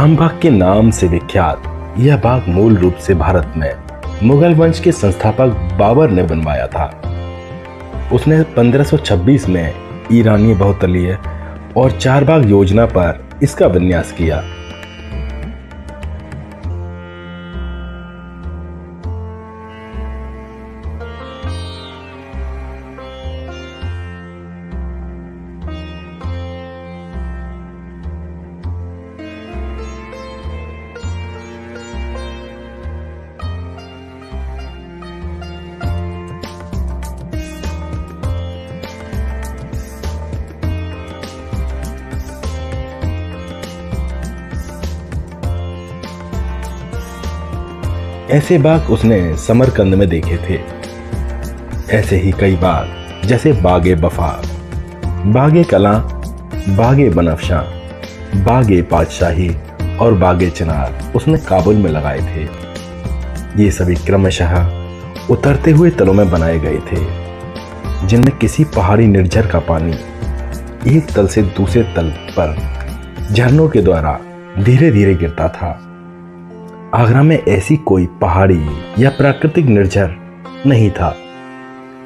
रामबाग के नाम से विख्यात यह बाग मूल रूप से भारत में मुगल वंश के संस्थापक बाबर ने बनवाया था। उसने 1526 में ईरानी बहुतलीय और चारबाग योजना पर इसका विन्यास किया। ऐसे बाग उसने समरकंद में देखे थे। ऐसे ही कई बाग जैसे बागे बफा, बागे कला, बागे बनफशा, बागे पातशाही और बागे चिनार उसने काबुल में लगाए थे। ये सभी क्रमशः उतरते हुए तलों में बनाए गए थे, जिनमें किसी पहाड़ी निर्झर का पानी एक तल से दूसरे तल पर झरनों के द्वारा धीरे धीरे गिरता था। आगरा में ऐसी कोई पहाड़ी या प्राकृतिक निर्झर नहीं था,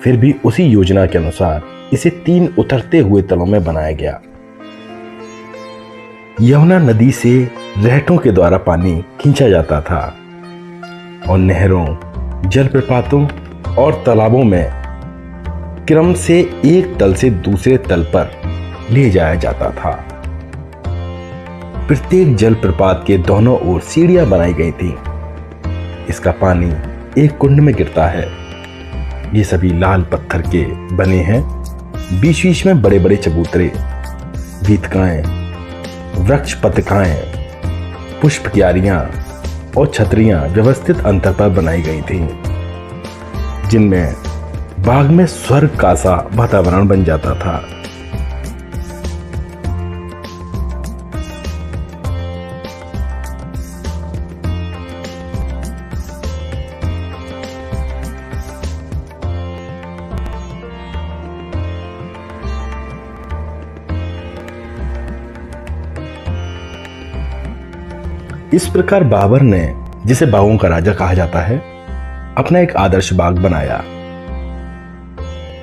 फिर भी उसी योजना के अनुसार इसे 3 उतरते हुए तलों में बनाया गया। यमुना नदी से रहटों के द्वारा पानी खींचा जाता था और नहरों, जलप्रपातों और तालाबों में क्रम से एक तल से दूसरे तल पर ले जाया जाता था। प्रत्येक जलप्रपात के दोनों ओर सीढ़ियां बनाई गई थी। इसका पानी एक कुंड में गिरता है। ये सभी लाल पत्थर के बने हैं। बीच बीच में बड़े बड़े चबूतरे, वीतकाएं, वृक्ष पतकाएं, पुष्प क्यारियां और छतरियां व्यवस्थित अंतर पर बनाई गई थी, जिनमें बाग में स्वर्ग का सा वातावरण बन जाता था। इस प्रकार बाबर ने, जिसे बागों का राजा कहा जाता है, अपना एक आदर्श बाग बनाया।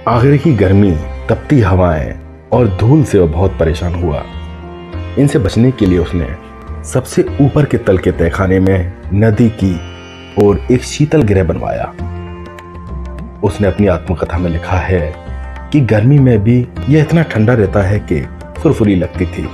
आगरे की गर्मी, तपती हवाएं और धूल से वह बहुत परेशान हुआ। इनसे बचने के लिए उसने सबसे ऊपर के तल के तहखाने में नदी की ओर एक शीतल गृह बनवाया। उसने अपनी आत्मकथा में लिखा है कि गर्मी में भी यह इतना ठंडा रहता है कि फुरफुरी लगती थी।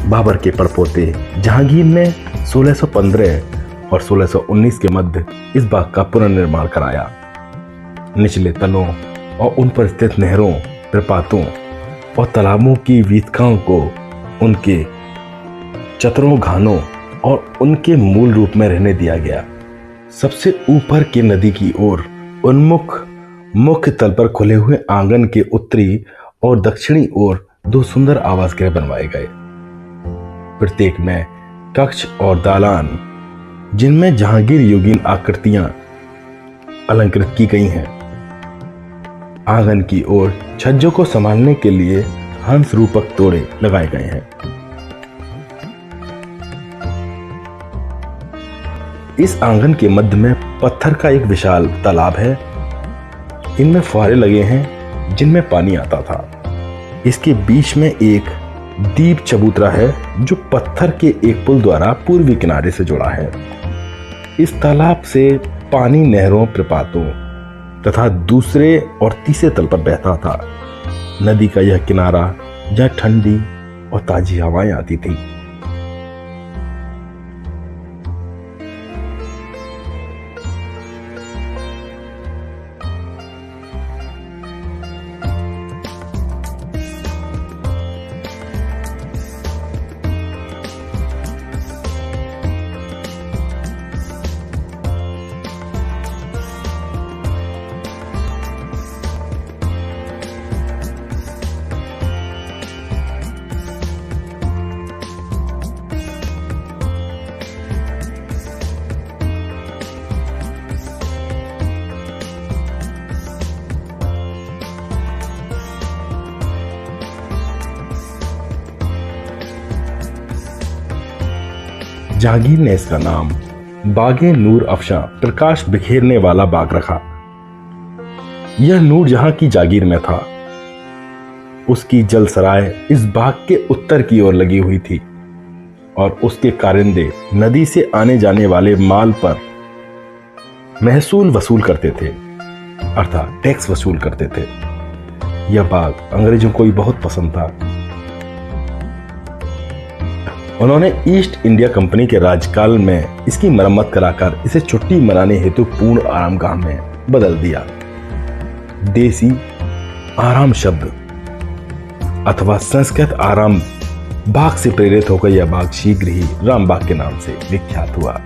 बाबर के पड़पोते जहांगीर ने 1615 और 1619 के मध्य इस बाग का पुनर्निर्माण कराया। निचले तलों और उन पर स्थित नहरों, प्रपातों और तालाबों की वीथिकाओं को उनके चतरों, घानों और उनके मूल रूप में रहने दिया गया। सबसे ऊपर के नदी की ओर उन्मुख मुख्य तल पर खुले हुए आंगन के उत्तरी और दक्षिणी ओर 2 सुंदर आवास गृह बनवाए गए। प्रत्येक में कक्ष और दालान, जिनमें जहांगीर युगीन आकृतियां अलंकृत की गई हैं। आंगन की ओर छज्जों को संभालने के लिए हंस रूपक तोड़े लगाए गए हैं। इस आंगन के मध्य में पत्थर का एक विशाल तालाब है। इनमें फुहारे लगे हैं जिनमें पानी आता था। इसके बीच में एक दीप चबूतरा है जो पत्थर के एक पुल द्वारा पूर्वी किनारे से जुड़ा है। इस तालाब से पानी नहरों, प्रपातों तथा दूसरे और तीसरे तल पर बहता था। नदी का यह किनारा जहाँ ठंडी और ताजी हवाएं आती थी। जहांगीर ने इसका नाम बागे नूर अफशा, प्रकाश बिखेरने वाला बाग रखा। यह नूर जहां की जागीर में था। उसकी जलसराय इस बाग के उत्तर की ओर लगी हुई थी और उसके कारिंदे नदी से आने जाने वाले माल पर महसूल वसूल करते थे, अर्थात टैक्स वसूल करते थे। यह बाग अंग्रेजों को भी बहुत पसंद था। उन्होंने ईस्ट इंडिया कंपनी के राजकाल में इसकी मरम्मत कराकर इसे छुट्टी मनाने हेतु पूर्ण आरामगाह में बदल दिया। देसी आराम शब्द अथवा संस्कृत आराम बाग से प्रेरित होकर यह बाग शीघ्र ही रामबाग के नाम से विख्यात हुआ।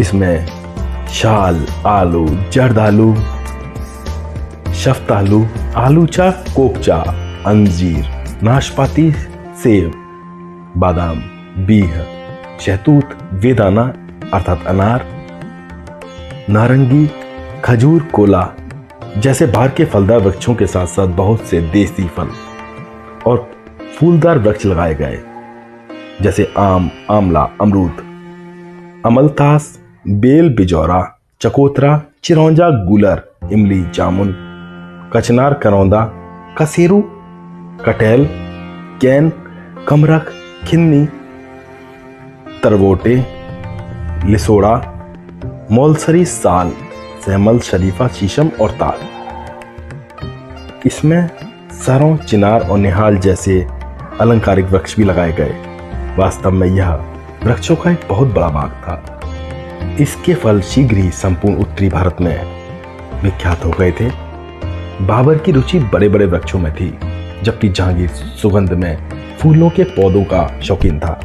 इसमें शाल, आलू, जर्दालू, शफ्तालू, आलूचा, कोकचा, अंजीर, नाशपाती, सेब, बादाम, बीह, शहतूत, बेदाना अर्थात अनार, नारंगी, खजूर, कोला जैसे बाहर के फलदार वृक्षों के साथ साथ बहुत से देसी फल और फूलदार वृक्ष लगाए गए, जैसे आम, आंवला, अमरूद, अमलतास, बेल, बिजौरा, चकोतरा, चिरौंजा, गूलर, इमली, जामुन, कचनार, करौंदा, कसेरू, कटहल, कैन, कमरख, खिन्नी, तरवोटे, लिसोड़ा, मौलसरी, साल, सहमल, शरीफा, शीशम और ताल। इसमें सरों, चिनार और निहाल जैसे अलंकारिक वृक्ष भी लगाए गए। वास्तव में यह वृक्षों का एक बहुत बड़ा बाग था। इसके फल शीघ्र ही संपूर्ण उत्तरी भारत में विख्यात हो गए थे। बाबर की रुचि बड़े बड़े वृक्षों में थी, जबकि जहांगीर सुगंध में फूलों के पौधों का शौकीन था।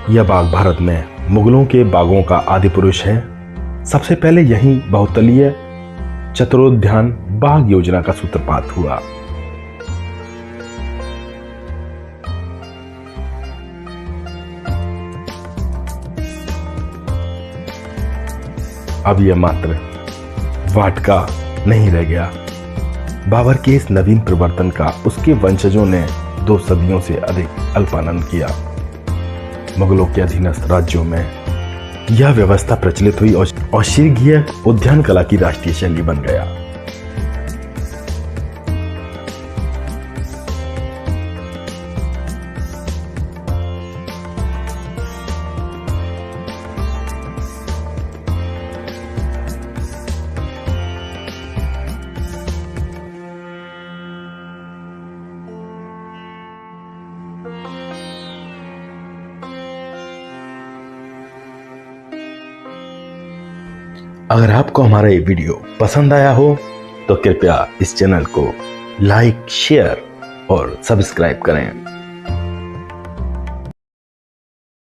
यह बाग भारत में मुगलों के बागों का आदि पुरुष है। सबसे पहले यहीं बहुतलीय चतुरोद्यान बाग योजना का सूत्रपात हुआ। अब यह मात्र वाटका नहीं रह गया। बाबर के इस नवीन प्रवर्तन का उसके वंशजों ने 2 सदियों से अधिक अल्पानंद किया। मुगलों के अधीनस्थ राज्यों में यह व्यवस्था प्रचलित हुई और शीघ्र यह उद्यान कला की राष्ट्रीय शैली बन गया। अगर आपको हमारा ये वीडियो पसंद आया हो तो कृपया इस चैनल को लाइक, शेयर और सब्सक्राइब करें।